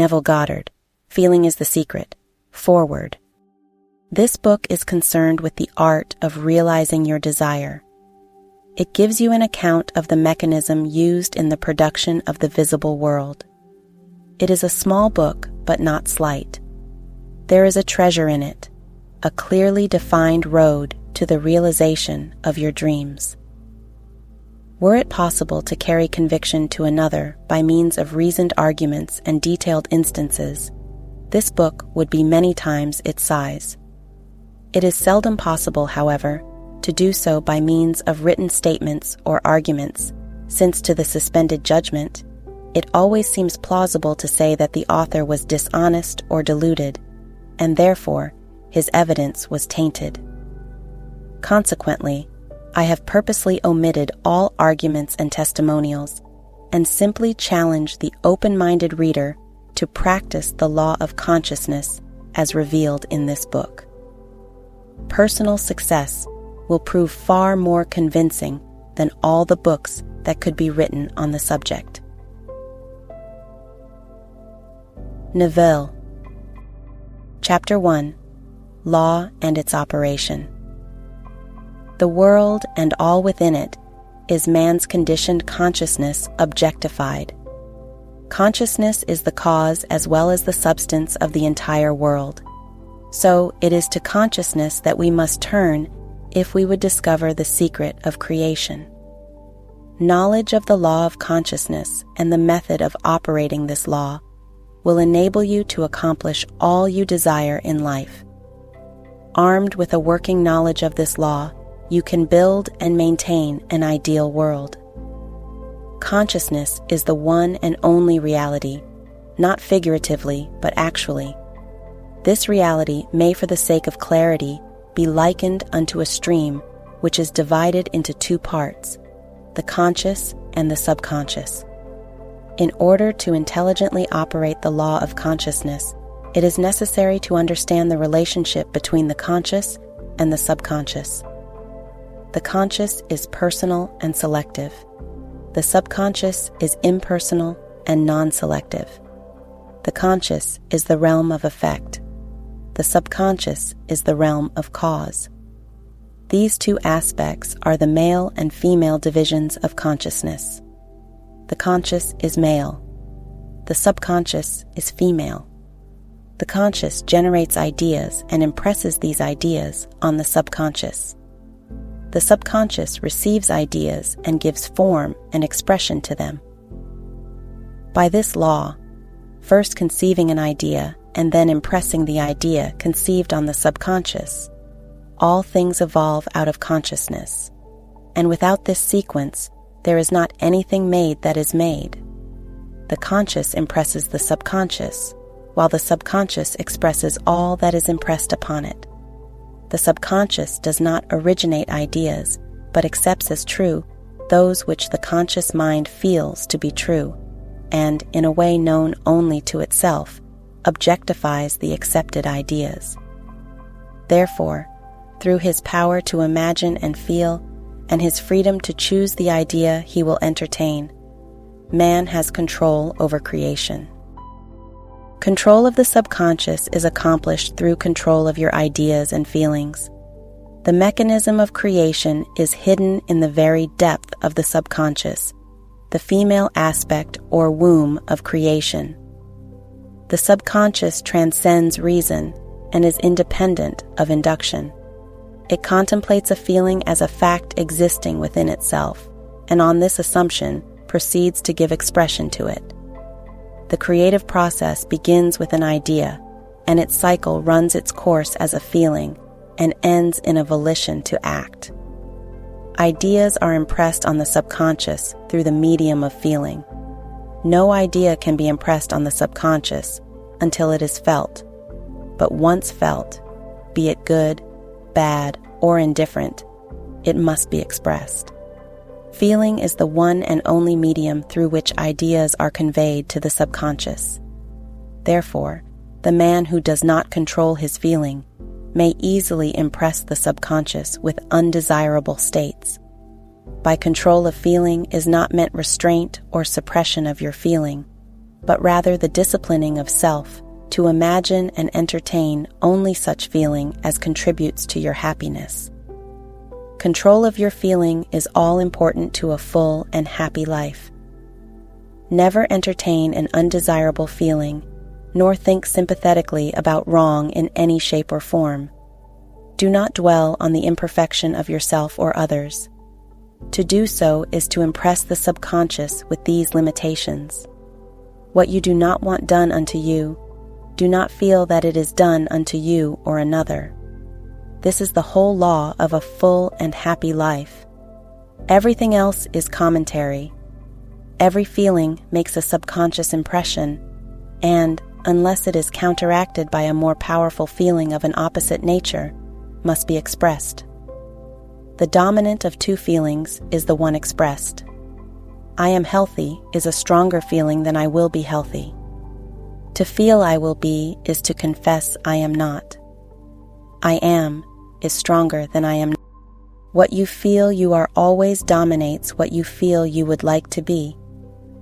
Neville Goddard, Feeling is the Secret. Foreword. This book is concerned with the art of realizing your desire. It gives you an account of the mechanism used in the production of the visible world. It is a small book, but not slight. There is a treasure in it, a clearly defined road to the realization of your dreams. Were it possible to carry conviction to another by means of reasoned arguments and detailed instances, this book would be many times its size. It is seldom possible, however, to do so by means of written statements or arguments, since to the suspended judgment, it always seems plausible to say that the author was dishonest or deluded, and therefore his evidence was tainted. Consequently, I have purposely omitted all arguments and testimonials, and simply challenge the open-minded reader to practice the law of consciousness as revealed in this book. Personal success will prove far more convincing than all the books that could be written on the subject. Neville. Chapter 1. Law and its Operation. The world and all within it is man's conditioned consciousness objectified. Consciousness is the cause as well as the substance of the entire world. So it is to consciousness that we must turn if we would discover the secret of creation. Knowledge of the law of consciousness and the method of operating this law will enable you to accomplish all you desire in life. Armed with a working knowledge of this law, you can build and maintain an ideal world. Consciousness is the one and only reality, not figuratively, but actually. This reality may, for the sake of clarity, be likened unto a stream which is divided into two parts, the conscious and the subconscious. In order to intelligently operate the law of consciousness, it is necessary to understand the relationship between the conscious and the subconscious. The conscious is personal and selective. The subconscious is impersonal and non-selective. The conscious is the realm of effect. The subconscious is the realm of cause. These two aspects are the male and female divisions of consciousness. The conscious is male. The subconscious is female. The conscious generates ideas and impresses these ideas on the subconscious. The subconscious receives ideas and gives form and expression to them. By this law, first conceiving an idea and then impressing the idea conceived on the subconscious, all things evolve out of consciousness, and without this sequence, there is not anything made that is made. The conscious impresses the subconscious, while the subconscious expresses all that is impressed upon it. The subconscious does not originate ideas, but accepts as true those which the conscious mind feels to be true, and, in a way known only to itself, objectifies the accepted ideas. Therefore, through his power to imagine and feel, and his freedom to choose the idea he will entertain, man has control over creation. Control of the subconscious is accomplished through control of your ideas and feelings. The mechanism of creation is hidden in the very depth of the subconscious, the female aspect or womb of creation. The subconscious transcends reason and is independent of induction. It contemplates a feeling as a fact existing within itself, and on this assumption proceeds to give expression to it. The creative process begins with an idea, and its cycle runs its course as a feeling and ends in a volition to act. Ideas are impressed on the subconscious through the medium of feeling. No idea can be impressed on the subconscious until it is felt, but once felt, be it good, bad, or indifferent, it must be expressed. Feeling is the one and only medium through which ideas are conveyed to the subconscious. Therefore, the man who does not control his feeling may easily impress the subconscious with undesirable states. By control of feeling is not meant restraint or suppression of your feeling, but rather the disciplining of self to imagine and entertain only such feeling as contributes to your happiness. Control of your feeling is all important to a full and happy life. Never entertain an undesirable feeling, nor think sympathetically about wrong in any shape or form. Do not dwell on the imperfection of yourself or others. To do so is to impress the subconscious with these limitations. What you do not want done unto you, do not feel that it is done unto you or another. This is the whole law of a full and happy life. Everything else is commentary. Every feeling makes a subconscious impression, and, unless it is counteracted by a more powerful feeling of an opposite nature, must be expressed. The dominant of two feelings is the one expressed. I am healthy is a stronger feeling than I will be healthy. To feel I will be is to confess I am not. I am is stronger than I am not. What you feel you are always dominates what you feel you would like to be.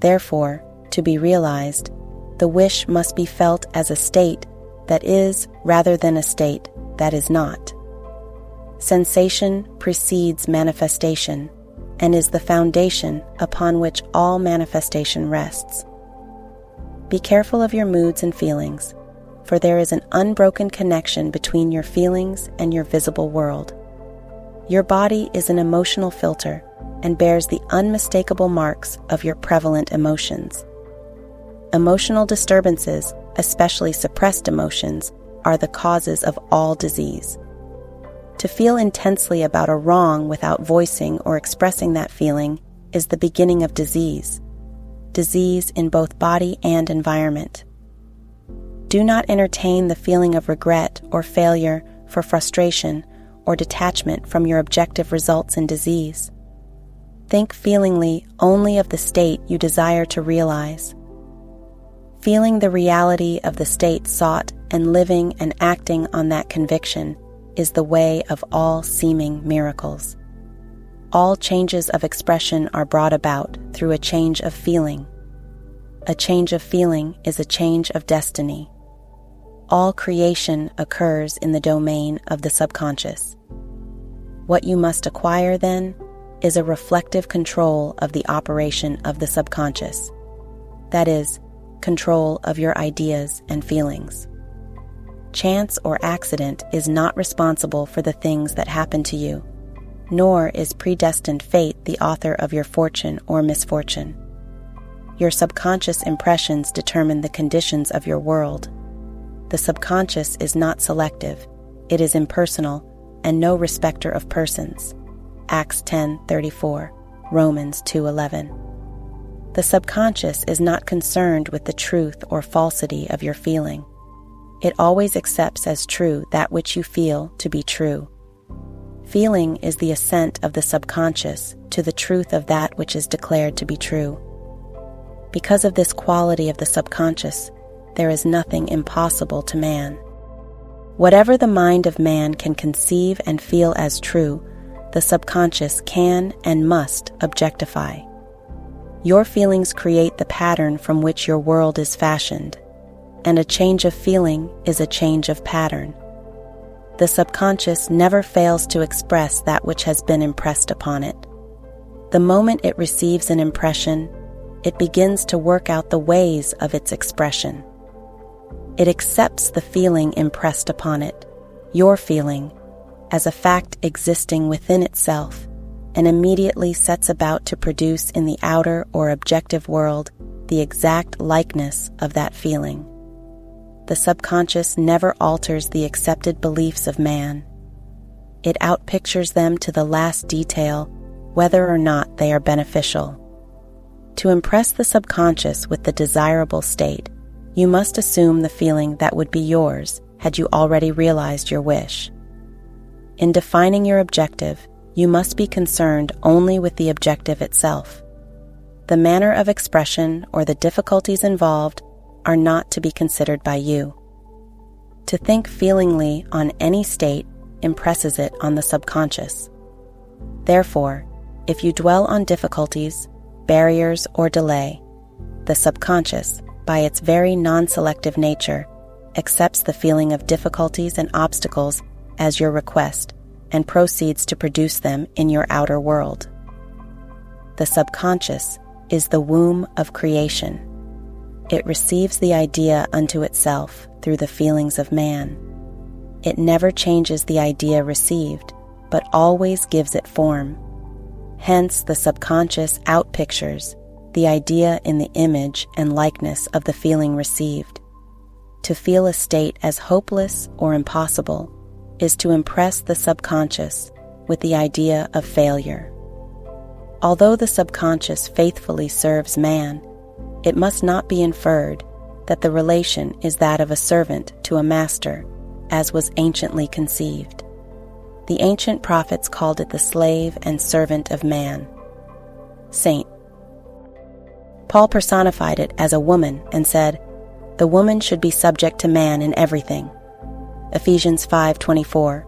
Therefore, to be realized, the wish must be felt as a state that is rather than a state that is not. Sensation precedes manifestation and is the foundation upon which all manifestation rests. Be careful of your moods and feelings, for there is an unbroken connection between your feelings and your visible world. Your body is an emotional filter and bears the unmistakable marks of your prevalent emotions. Emotional disturbances, especially suppressed emotions, are the causes of all disease. To feel intensely about a wrong without voicing or expressing that feeling is the beginning of disease in both body and environment. Do not entertain the feeling of regret or failure for frustration or detachment from your objective results in disease. Think feelingly only of the state you desire to realize. Feeling the reality of the state sought and living and acting on that conviction is the way of all seeming miracles. All changes of expression are brought about through a change of feeling. A change of feeling is a change of destiny. All creation occurs in the domain of the subconscious. What you must acquire, then, is a reflective control of the operation of the subconscious. That is, control of your ideas and feelings. Chance or accident is not responsible for the things that happen to you, nor is predestined fate the author of your fortune or misfortune. Your subconscious impressions determine the conditions of your world. The subconscious is not selective, it is impersonal, and no respecter of persons. Acts 10:34, Romans 2:11. The subconscious is not concerned with the truth or falsity of your feeling. It always accepts as true that which you feel to be true. Feeling is the assent of the subconscious to the truth of that which is declared to be true. Because of this quality of the subconscious, there is nothing impossible to man. Whatever the mind of man can conceive and feel as true, the subconscious can and must objectify. Your feelings create the pattern from which your world is fashioned, and a change of feeling is a change of pattern. The subconscious never fails to express that which has been impressed upon it. The moment it receives an impression, it begins to work out the ways of its expression. It accepts the feeling impressed upon it, your feeling, as a fact existing within itself, and immediately sets about to produce in the outer or objective world the exact likeness of that feeling. The subconscious never alters the accepted beliefs of man. It outpictures them to the last detail, whether or not they are beneficial. To impress the subconscious with the desirable state, you must assume the feeling that would be yours had you already realized your wish. In defining your objective, you must be concerned only with the objective itself. The manner of expression or the difficulties involved are not to be considered by you. To think feelingly on any state impresses it on the subconscious. Therefore, if you dwell on difficulties, barriers, or delay, the subconscious, by its very non-selective nature, accepts the feeling of difficulties and obstacles as your request and proceeds to produce them in your outer world. The subconscious is the womb of creation. It receives the idea unto itself through the feelings of man. It never changes the idea received, but always gives it form. Hence, the subconscious outpictures the idea in the image and likeness of the feeling received. To feel a state as hopeless or impossible is to impress the subconscious with the idea of failure. Although the subconscious faithfully serves man, it must not be inferred that the relation is that of a servant to a master, as was anciently conceived. The ancient prophets called it the slave and servant of man. Saint Paul personified it as a woman and said, "The woman should be subject to man in everything." Ephesians 5:24.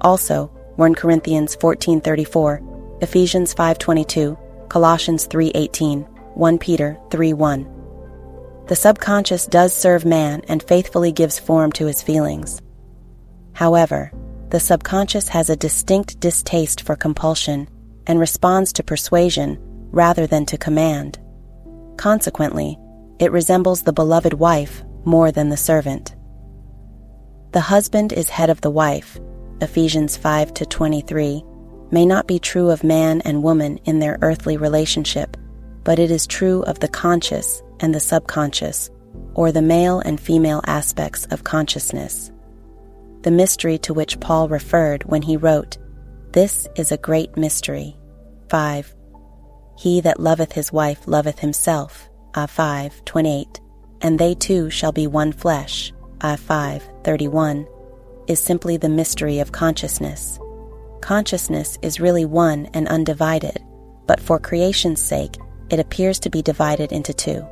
Also, 1 Corinthians 14:34, Ephesians 5:22, Colossians 3:18, 1 Peter 3:1. The subconscious does serve man and faithfully gives form to his feelings. However, the subconscious has a distinct distaste for compulsion and responds to persuasion rather than to command. Consequently, it resembles the beloved wife more than the servant. The husband is head of the wife, Ephesians 5:23, may not be true of man and woman in their earthly relationship, but it is true of the conscious and the subconscious, or the male and female aspects of consciousness. The mystery to which Paul referred when he wrote, "This is a great mystery." 5. He that loveth his wife loveth himself, 5:28, and they two shall be one flesh, 5:31, is simply the mystery of consciousness. Consciousness is really one and undivided, but for creation's sake, it appears to be divided into two.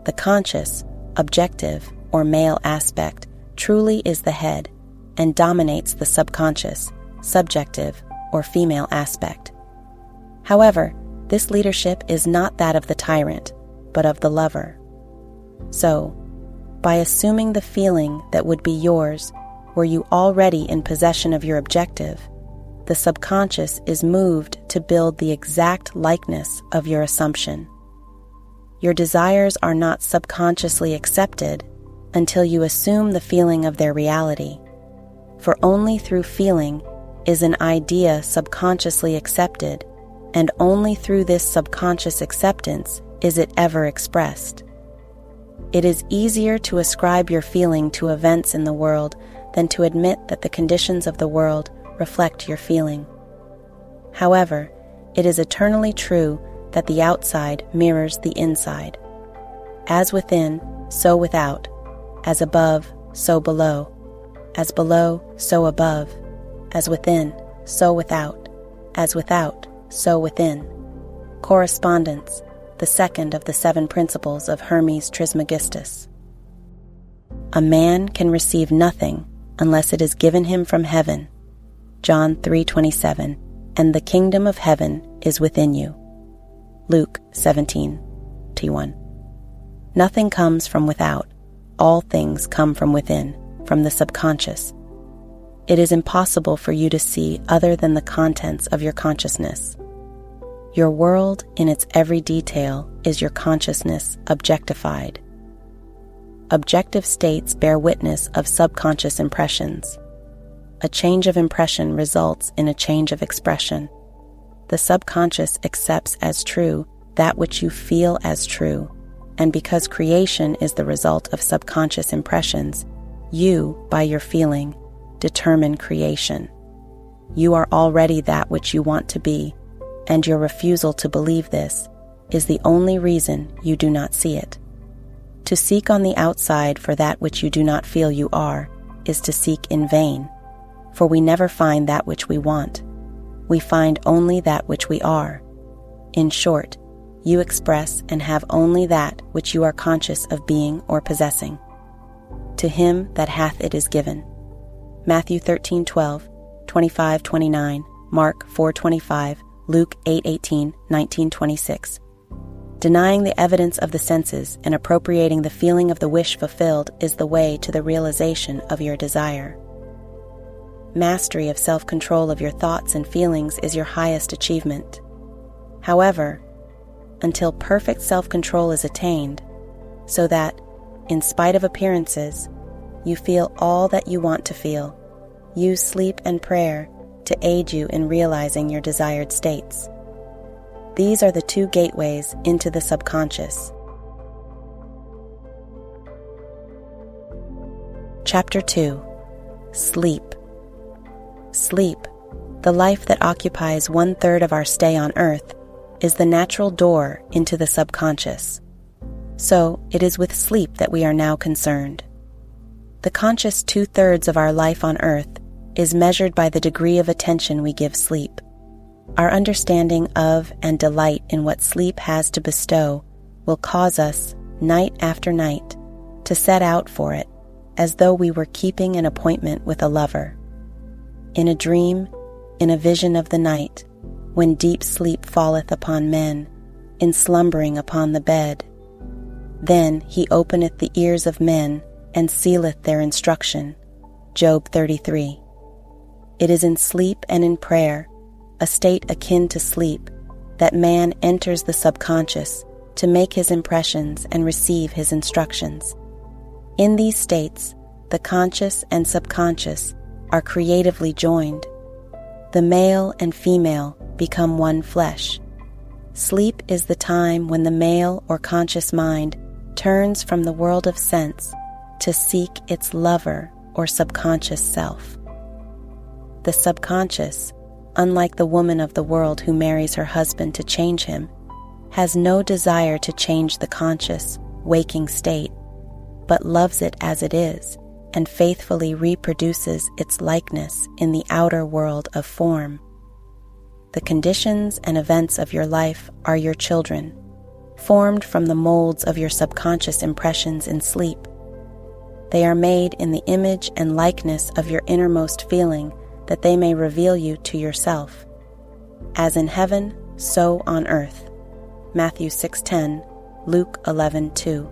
The conscious, objective, or male aspect truly is the head and dominates the subconscious, subjective, or female aspect. However, this leadership is not that of the tyrant, but of the lover. So, by assuming the feeling that would be yours were you already in possession of your objective, the subconscious is moved to build the exact likeness of your assumption. Your desires are not subconsciously accepted until you assume the feeling of their reality, for only through feeling is an idea subconsciously accepted, and only through this subconscious acceptance is it ever expressed. It is easier to ascribe your feeling to events in the world than to admit that the conditions of the world reflect your feeling. However, it is eternally true that the outside mirrors the inside. As within, so without. As above, so below. As below, so above. As within, so without. As without, so within. Correspondence, the second of the 7 principles of Hermes Trismegistus. A man can receive nothing unless it is given him from heaven. John 3:27, and the kingdom of heaven is within you. Luke 17:1. Nothing comes from without. All things come from within, from the subconscious. It is impossible for you to see other than the contents of your consciousness. Your world in its every detail is your consciousness objectified. Objective states bear witness of subconscious impressions. A change of impression results in a change of expression. The subconscious accepts as true that which you feel as true, and because creation is the result of subconscious impressions, you, by your feeling, determine creation. You are already that which you want to be, and your refusal to believe this is the only reason you do not see it. To seek on the outside for that which you do not feel you are is to seek in vain, for we never find that which we want. We find only that which we are. In short, you express and have only that which you are conscious of being or possessing. To him that hath it is given. Matthew 13:12, 25:29, Mark 4:25, Luke 8:18, 19:26. Denying the evidence of the senses and appropriating the feeling of the wish fulfilled is the way to the realization of your desire. Mastery of self-control of your thoughts and feelings is your highest achievement. However, until perfect self-control is attained, so that, in spite of appearances, you feel all that you want to feel, use sleep and prayer to aid you in realizing your desired states. These are the two gateways into the subconscious. Chapter 2. Sleep. Sleep, the life that occupies 1/3 of our stay on Earth, is the natural door into the subconscious. So, it is with sleep that we are now concerned. The conscious 2/3 of our life on Earth is measured by the degree of attention we give sleep. Our understanding of and delight in what sleep has to bestow will cause us, night after night, to set out for it, as though we were keeping an appointment with a lover. In a dream, in a vision of the night, when deep sleep falleth upon men, in slumbering upon the bed, then he openeth the ears of men, and sealeth their instruction. Job 33. It is in sleep and in prayer, a state akin to sleep, that man enters the subconscious to make his impressions and receive his instructions. In these states, the conscious and subconscious are creatively joined. The male and female become one flesh. Sleep is the time when the male or conscious mind turns from the world of sense to seek its lover or subconscious self. The subconscious, unlike the woman of the world who marries her husband to change him, has no desire to change the conscious, waking state, but loves it as it is and faithfully reproduces its likeness in the outer world of form. The conditions and events of your life are your children, formed from the molds of your subconscious impressions in sleep. They are made in the image and likeness of your innermost feeling, that they may reveal you to yourself. As in heaven, so on earth. Matthew 6:10, Luke 11:2.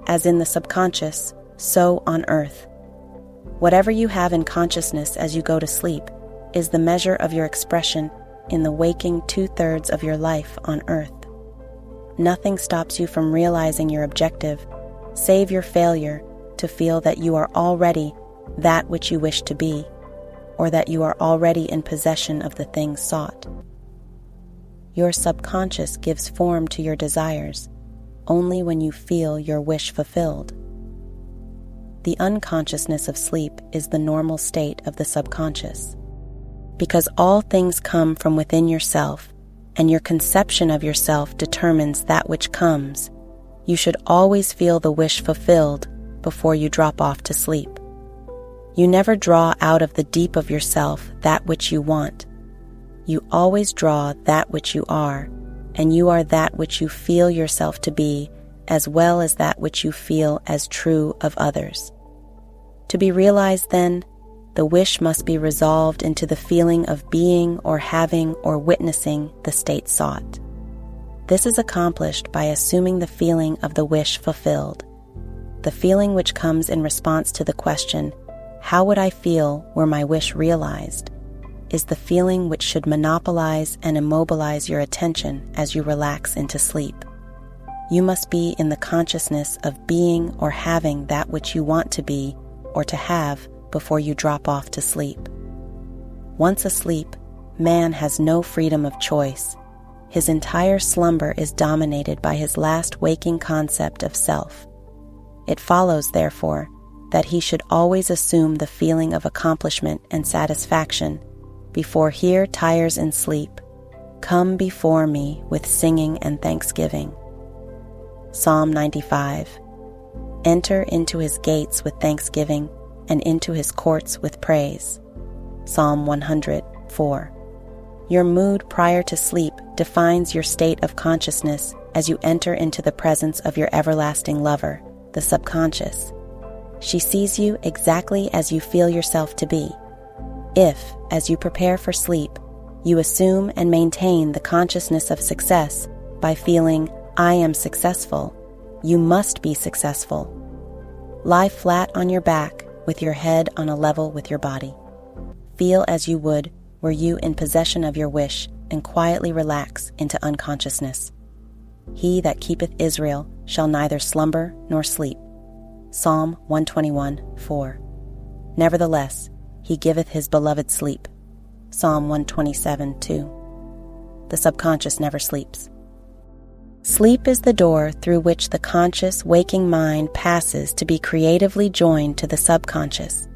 As in the subconscious, so on earth. Whatever you have in consciousness as you go to sleep is the measure of your expression in the waking 2/3 of your life on earth. Nothing stops you from realizing your objective, save your failure to feel that you are already that which you wish to be, or that you are already in possession of the things sought. Your subconscious gives form to your desires only when you feel your wish fulfilled. The unconsciousness of sleep is the normal state of the subconscious. Because all things come from within yourself, and your conception of yourself determines that which comes, you should always feel the wish fulfilled before you drop off to sleep. You never draw out of the deep of yourself that which you want. You always draw that which you are, and you are that which you feel yourself to be, as well as that which you feel as true of others. To be realized, then, the wish must be resolved into the feeling of being or having or witnessing the state sought. This is accomplished by assuming the feeling of the wish fulfilled. The feeling which comes in response to the question, "How would I feel were my wish realized?" is the feeling which should monopolize and immobilize your attention as you relax into sleep. You must be in the consciousness of being or having that which you want to be or to have before you drop off to sleep. Once asleep, man has no freedom of choice. His entire slumber is dominated by his last waking concept of self. It follows, therefore, that he should always assume the feeling of accomplishment and satisfaction before he tires in sleep. Come before me with singing and thanksgiving. Psalm 95. Enter into his gates with thanksgiving and into his courts with praise. Psalm 100:4. Your mood prior to sleep defines your state of consciousness as you enter into the presence of your everlasting lover, the subconscious. She sees you exactly as you feel yourself to be. If, as you prepare for sleep, you assume and maintain the consciousness of success by feeling, I am successful. You must be successful. Lie flat on your back with your head on a level with your body. Feel as you would were you in possession of your wish, and quietly relax into unconsciousness. He that keepeth Israel shall neither slumber nor sleep. Psalm 121:4. Nevertheless, he giveth his beloved sleep. Psalm 127:2. The subconscious never sleeps. Sleep is the door through which the conscious waking mind passes to be creatively joined to the subconscious.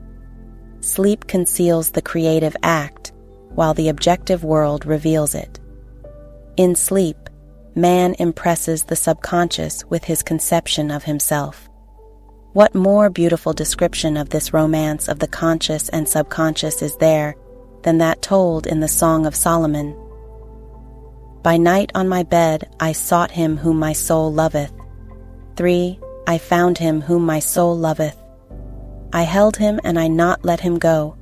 Sleep conceals the creative act, while the objective world reveals it. In sleep, man impresses the subconscious with his conception of himself. What more beautiful description of this romance of the conscious and subconscious is there than that told in the Song of Solomon? By night on my bed I sought him whom my soul loveth. 3. I found him whom my soul loveth. I held him and I not let him go,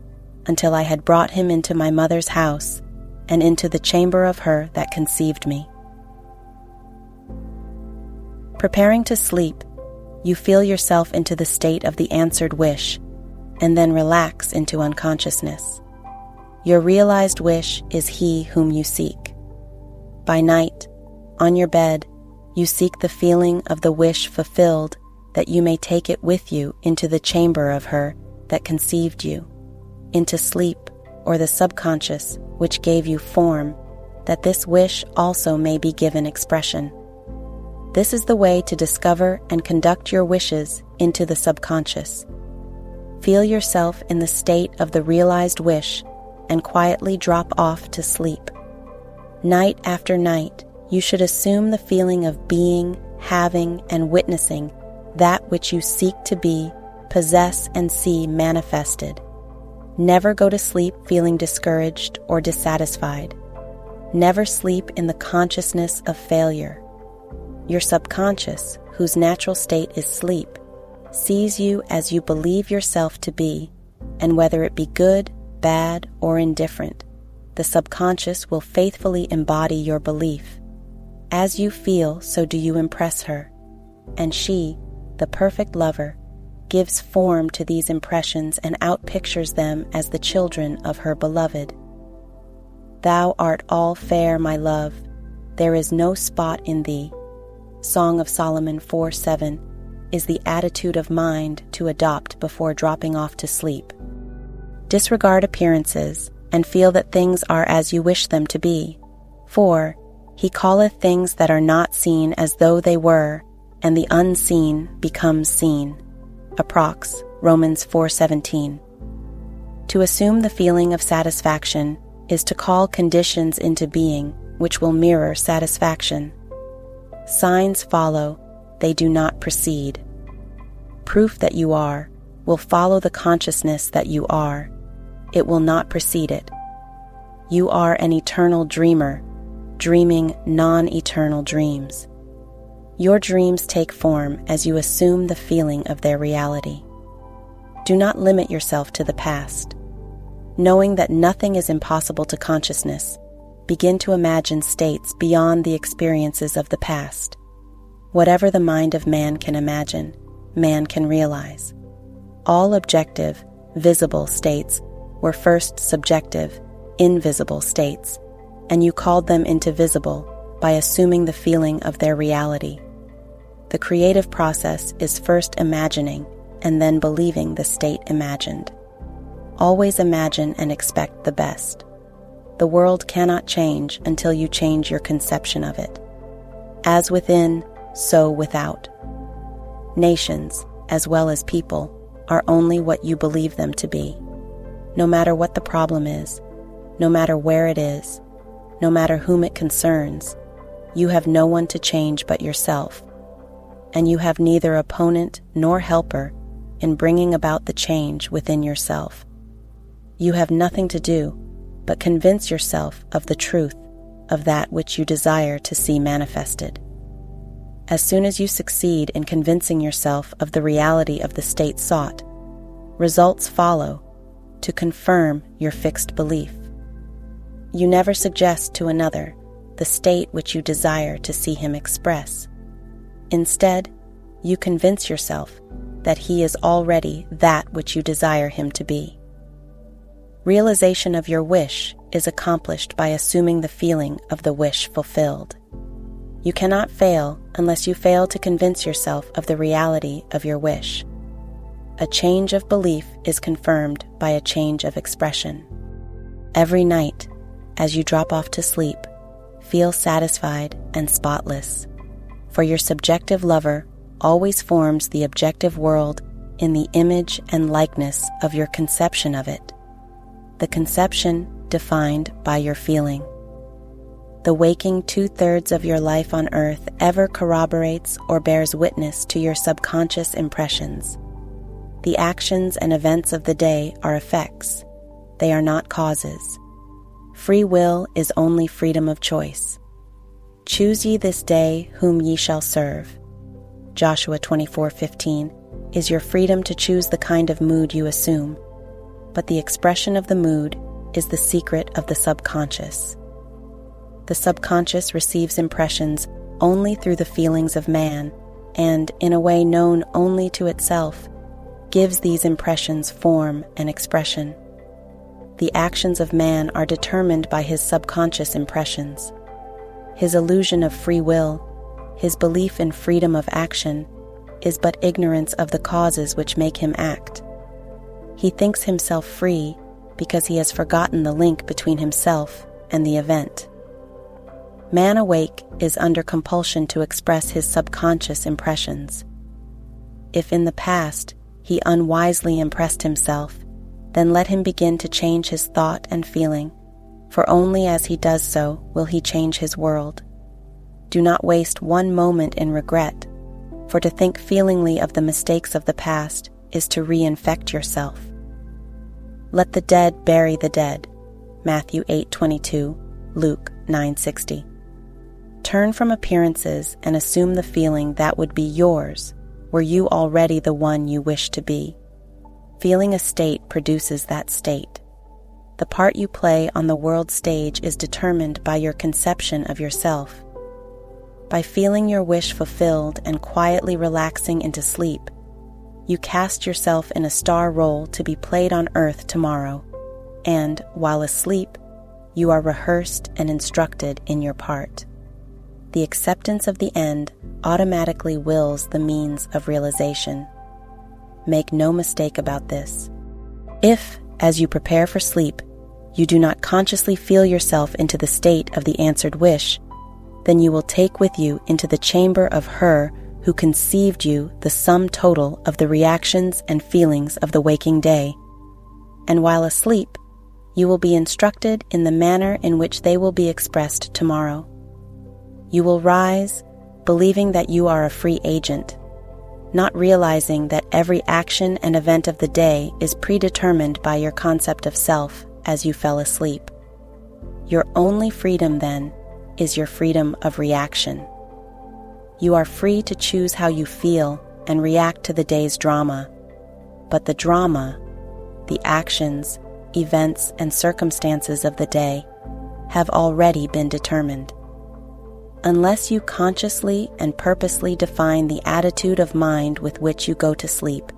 until I had brought him into my mother's house, and into the chamber of her that conceived me. Preparing to sleep, you feel yourself into the state of the answered wish, and then relax into unconsciousness. Your realized wish is he whom you seek. By night, on your bed, you seek the feeling of the wish fulfilled, that you may take it with you into the chamber of her that conceived you, into sleep, or the subconscious which gave you form, that this wish also may be given expression. This is the way to discover and conduct your wishes into the subconscious. Feel yourself in the state of the realized wish and quietly drop off to sleep. Night after night, you should assume the feeling of being, having, and witnessing that which you seek to be, possess, and see manifested. Never go to sleep feeling discouraged or dissatisfied. Never sleep in the consciousness of failure. Your subconscious, whose natural state is sleep, sees you as you believe yourself to be, and whether it be good, bad, or indifferent, the subconscious will faithfully embody your belief. As you feel, so do you impress her, and she, the perfect lover, gives form to these impressions and outpictures them as the children of her beloved. Thou art all fair, my love, there is no spot in thee. Song of Solomon 4:7 is the attitude of mind to adopt before dropping off to sleep. Disregard appearances and feel that things are as you wish them to be. For he calleth things that are not seen as though they were, and the unseen becomes seen. Approx. Romans 4:17. To assume the feeling of satisfaction is to call conditions into being which will mirror satisfaction. Signs follow, they do not precede. Proof that you are will follow the consciousness that you are. It will not precede it. You are an eternal dreamer, dreaming non-eternal dreams. Your dreams take form as you assume the feeling of their reality. Do not limit yourself to the past. Knowing that nothing is impossible to consciousness, begin to imagine states beyond the experiences of the past. Whatever the mind of man can imagine, man can realize. All objective, visible states were first subjective, invisible states, and you called them into visible by assuming the feeling of their reality. The creative process is first imagining and then believing the state imagined. Always imagine and expect the best. The world cannot change until you change your conception of it. As within, so without. Nations, as well as people, are only what you believe them to be. No matter what the problem is, no matter where it is, no matter whom it concerns, you have no one to change but yourself, and you have neither opponent nor helper in bringing about the change within yourself. You have nothing to do but convince yourself of the truth of that which you desire to see manifested. As soon as you succeed in convincing yourself of the reality of the state sought, results follow to confirm your fixed belief. You never suggest to another the state which you desire to see him express. Instead, you convince yourself that he is already that which you desire him to be. Realization of your wish is accomplished by assuming the feeling of the wish fulfilled. You cannot fail unless you fail to convince yourself of the reality of your wish. A change of belief is confirmed by a change of expression. Every night, as you drop off to sleep, feel satisfied and spotless, for your subjective lover always forms the objective world in the image and likeness of your conception of it, the conception defined by your feeling. The waking 2/3 of your life on earth ever corroborates or bears witness to your subconscious impressions. The actions and events of the day are effects. They are not causes. Free will is only freedom of choice. Choose ye this day whom ye shall serve. Joshua 24:15 is your freedom to choose the kind of mood you assume, but the expression of the mood is the secret of the subconscious. The subconscious receives impressions only through the feelings of man, and, in a way known only to itself, gives these impressions form and expression. The actions of man are determined by his subconscious impressions. His illusion of free will, his belief in freedom of action, is but ignorance of the causes which make him act. He thinks himself free because he has forgotten the link between himself and the event. Man awake is under compulsion to express his subconscious impressions. If in the past he unwisely impressed himself, then let him begin to change his thought and feeling, for only as he does so will he change his world. Do not waste one moment in regret, for to think feelingly of the mistakes of the past is to reinfect yourself. Let the dead bury the dead. Matthew 8:22, Luke 9:60. Turn from appearances and assume the feeling that would be yours were you already the one you wish to be. Feeling a state produces that state. The part you play on the world stage is determined by your conception of yourself. By feeling your wish fulfilled and quietly relaxing into sleep, you cast yourself in a star role to be played on earth tomorrow, and, while asleep, you are rehearsed and instructed in your part. The acceptance of the end automatically wills the means of realization. Make no mistake about this. If, as you prepare for sleep, you do not consciously feel yourself into the state of the answered wish, then you will take with you into the chamber of her who conceived you the sum total of the reactions and feelings of the waking day, and while asleep, you will be instructed in the manner in which they will be expressed tomorrow. You will rise, believing that you are a free agent, not realizing that every action and event of the day is predetermined by your concept of self as you fell asleep. Your only freedom, then, is your freedom of reaction. You are free to choose how you feel and react to the day's drama, but the drama, the actions, events, and circumstances of the day have already been determined. Unless you consciously and purposely define the attitude of mind with which you go to sleep,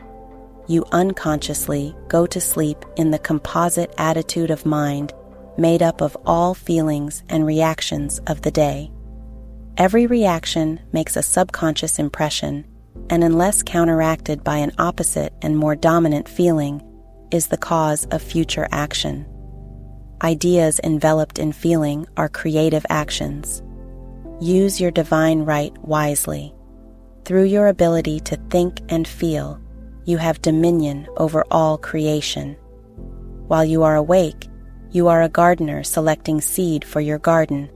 you unconsciously go to sleep in the composite attitude of mind made up of all feelings and reactions of the day. Every reaction makes a subconscious impression, and unless counteracted by an opposite and more dominant feeling, is the cause of future action. Ideas enveloped in feeling are creative actions. Use your divine right wisely. Through your ability to think and feel, you have dominion over all creation. While you are awake, you are a gardener selecting seed for your garden,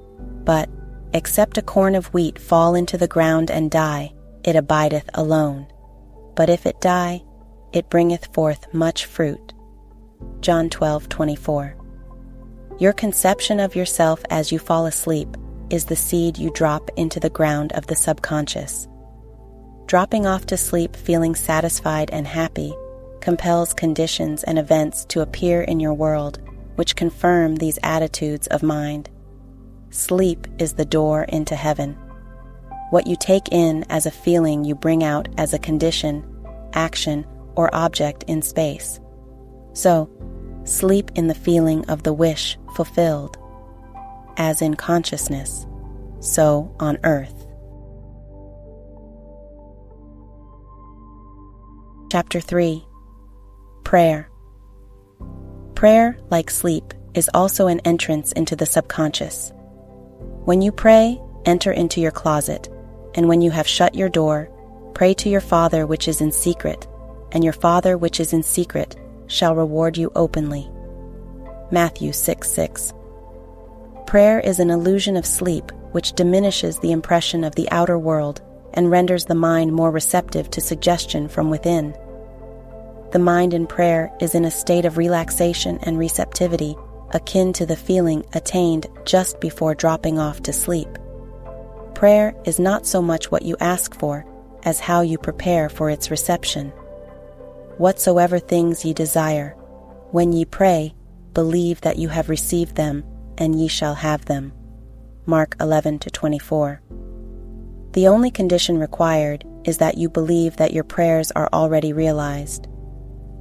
but, except a corn of wheat fall into the ground and die, it abideth alone. But if it die, it bringeth forth much fruit. John 12:24. Your conception of yourself as you fall asleep is the seed you drop into the ground of the subconscious. Dropping off to sleep feeling satisfied and happy compels conditions and events to appear in your world which confirm these attitudes of mind. Sleep is the door into heaven. What you take in as a feeling you bring out as a condition, action, or object in space. So, sleep in the feeling of the wish fulfilled, as in consciousness, so on earth. Chapter 3. Prayer. Prayer, like sleep, is also an entrance into the subconscious. When you pray, enter into your closet, and when you have shut your door, pray to your Father which is in secret, and your Father which is in secret shall reward you openly. Matthew 6:6. Prayer is an illusion of sleep which diminishes the impression of the outer world and renders the mind more receptive to suggestion from within. The mind in prayer is in a state of relaxation and receptivity akin to the feeling attained just before dropping off to sleep. Prayer is not so much what you ask for as how you prepare for its reception. Whatsoever things ye desire, when ye pray, believe that you have received them, and ye shall have them. Mark 11-24. The only condition required is that you believe that your prayers are already realized.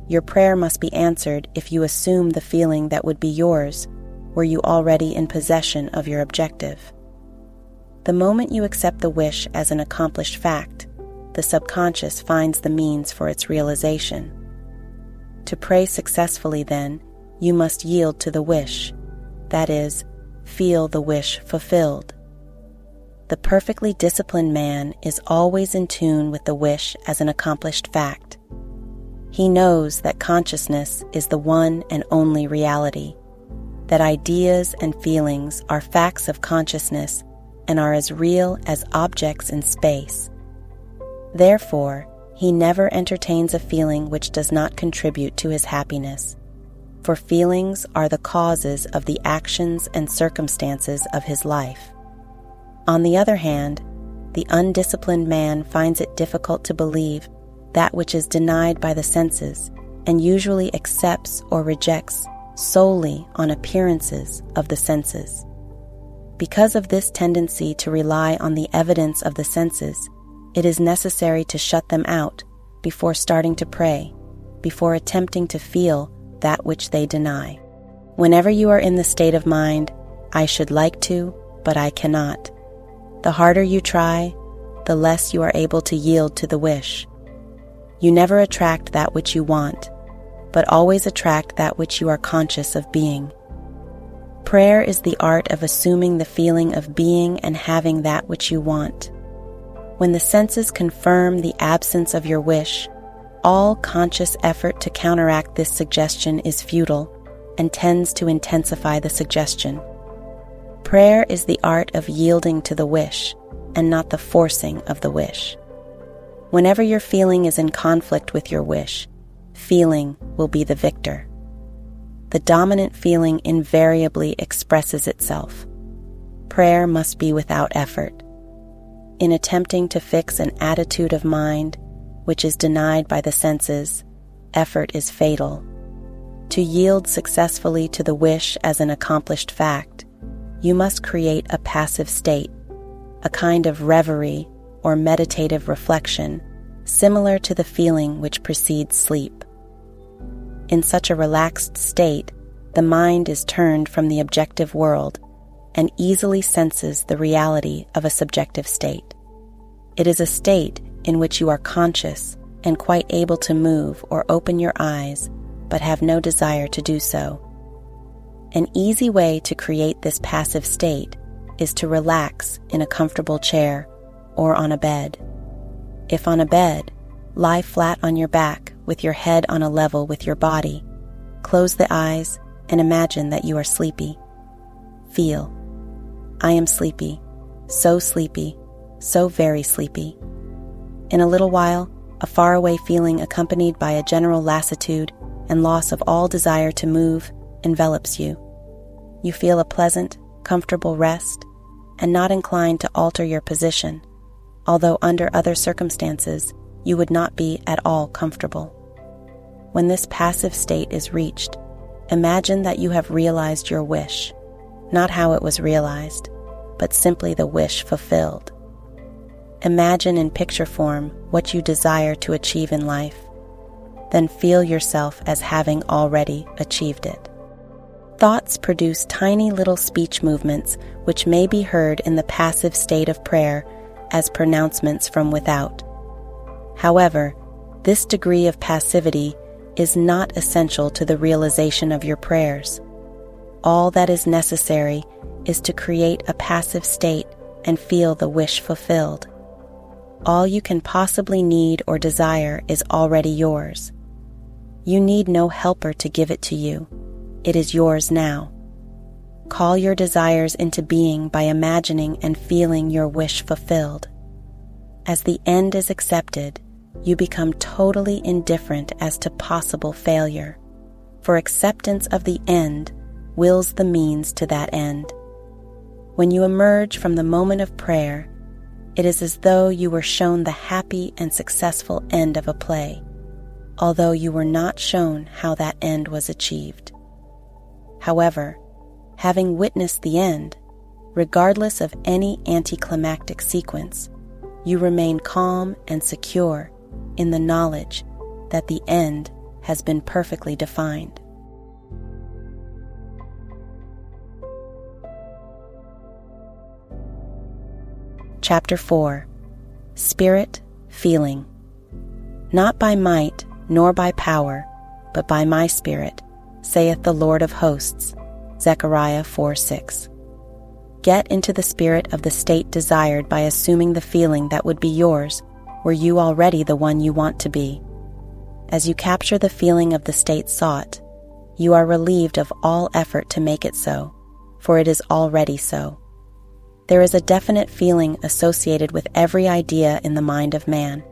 Your prayer must be answered if you assume the feeling that would be yours were you already in possession of your objective. The moment you accept the wish as an accomplished fact, the subconscious finds the means for its realization. To pray successfully, then, you must yield to the wish, that is, feel the wish fulfilled. The perfectly disciplined man is always in tune with the wish as an accomplished fact. He knows that consciousness is the one and only reality, that ideas and feelings are facts of consciousness and are as real as objects in space. Therefore, he never entertains a feeling which does not contribute to his happiness, for feelings are the causes of the actions and circumstances of his life. On the other hand, the undisciplined man finds it difficult to believe that which is denied by the senses and usually accepts or rejects solely on appearances of the senses. Because of this tendency to rely on the evidence of the senses, it is necessary to shut them out before starting to pray, before attempting to feel that which they deny. Whenever you are in the state of mind, I should like to, but I cannot, the harder you try, the less you are able to yield to the wish. You never attract that which you want, but always attract that which you are conscious of being. Prayer is the art of assuming the feeling of being and having that which you want. When the senses confirm the absence of your wish, all conscious effort to counteract this suggestion is futile and tends to intensify the suggestion. Prayer is the art of yielding to the wish and not the forcing of the wish. Whenever your feeling is in conflict with your wish, feeling will be the victor. The dominant feeling invariably expresses itself. Prayer must be without effort. In attempting to fix an attitude of mind which is denied by the senses, effort is fatal. To yield successfully to the wish as an accomplished fact, you must create a passive state, a kind of reverie or meditative reflection similar to the feeling which precedes sleep. In such a relaxed state, the mind is turned from the objective world and easily senses the reality of a subjective state. It is a state in which you are conscious and quite able to move or open your eyes, but have no desire to do so. An easy way to create this passive state is to relax in a comfortable chair or on a bed. If on a bed, lie flat on your back with your head on a level with your body. Close the eyes and imagine that you are sleepy. Feel, I am sleepy, so very sleepy. In a little while, a faraway feeling accompanied by a general lassitude and loss of all desire to move envelops you. You feel a pleasant, comfortable rest and not inclined to alter your position, although under other circumstances you would not be at all comfortable. When this passive state is reached, imagine that you have realized your wish, not how it was realized, but simply the wish fulfilled. Imagine in picture form what you desire to achieve in life. Then feel yourself as having already achieved it. Thoughts produce tiny little speech movements which may be heard in the passive state of prayer as pronouncements from without. However, this degree of passivity is not essential to the realization of your prayers. All that is necessary is to create a passive state and feel the wish fulfilled. All you can possibly need or desire is already yours. You need no helper to give it to you. It is yours now. Call your desires into being by imagining and feeling your wish fulfilled. As the end is accepted, you become totally indifferent as to possible failure, for acceptance of the end wills the means to that end. When you emerge from the moment of prayer, it is as though you were shown the happy and successful end of a play, although you were not shown how that end was achieved. However, having witnessed the end, regardless of any anticlimactic sequence, you remain calm and secure in the knowledge that the end has been perfectly defined. Chapter 4. Spirit, Feeling. Not by might, nor by power, but by my Spirit, saith the Lord of hosts. Zechariah 4:6. Get into the spirit of the state desired by assuming the feeling that would be yours were you already the one you want to be. As you capture the feeling of the state sought, you are relieved of all effort to make it so, for it is already so. There is a definite feeling associated with every idea in the mind of man.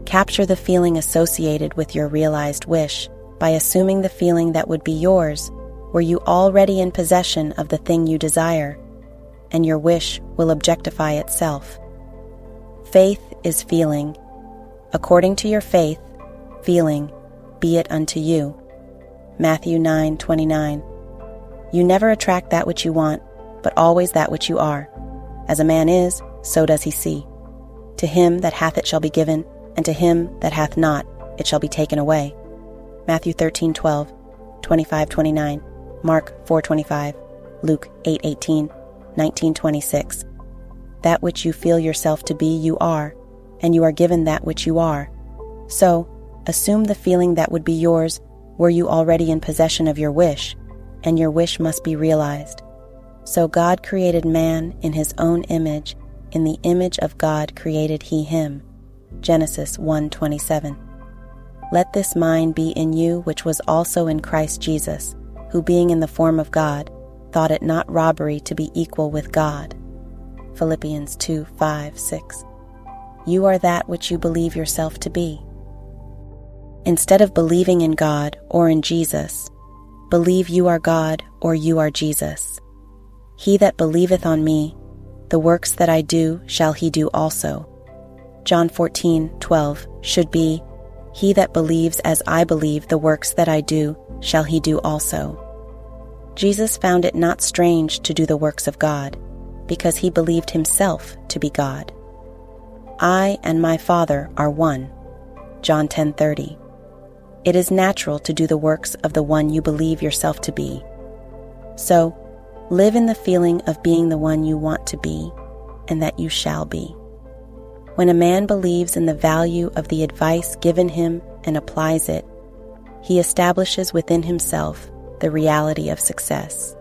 Capture the feeling associated with your realized wish by assuming the feeling that would be yours were you already in possession of the thing you desire, and your wish will objectify itself. Faith is feeling. According to your faith, feeling, be it unto you. Matthew 9:29. You never attract that which you want, but always that which you are. As a man is, so does he see. To him that hath it shall be given, and to him that hath not, it shall be taken away. Matthew 13:12, 25:29, Mark 4:25, Luke 8:18, 19:26. That which you feel yourself to be, you are, and you are given that which you are. So, assume the feeling that would be yours were you already in possession of your wish, and your wish must be realized. So God created man in his own image, in the image of God created he him. Genesis 1:27. Let this mind be in you which was also in Christ Jesus, who being in the form of God, thought it not robbery to be equal with God. Philippians 2:5-6. You are that which you believe yourself to be. Instead of believing in God or in Jesus, believe you are God or you are Jesus. He that believeth on me, the works that I do shall he do also. John 14:12 should be, he that believes as I believe the works that I do shall he do also. Jesus found it not strange to do the works of God, because he believed himself to be God. I and my Father are one. John 10:30. It is natural to do the works of the one you believe yourself to be. So, live in the feeling of being the one you want to be, and that you shall be. When a man believes in the value of the advice given him and applies it, he establishes within himself the reality of success.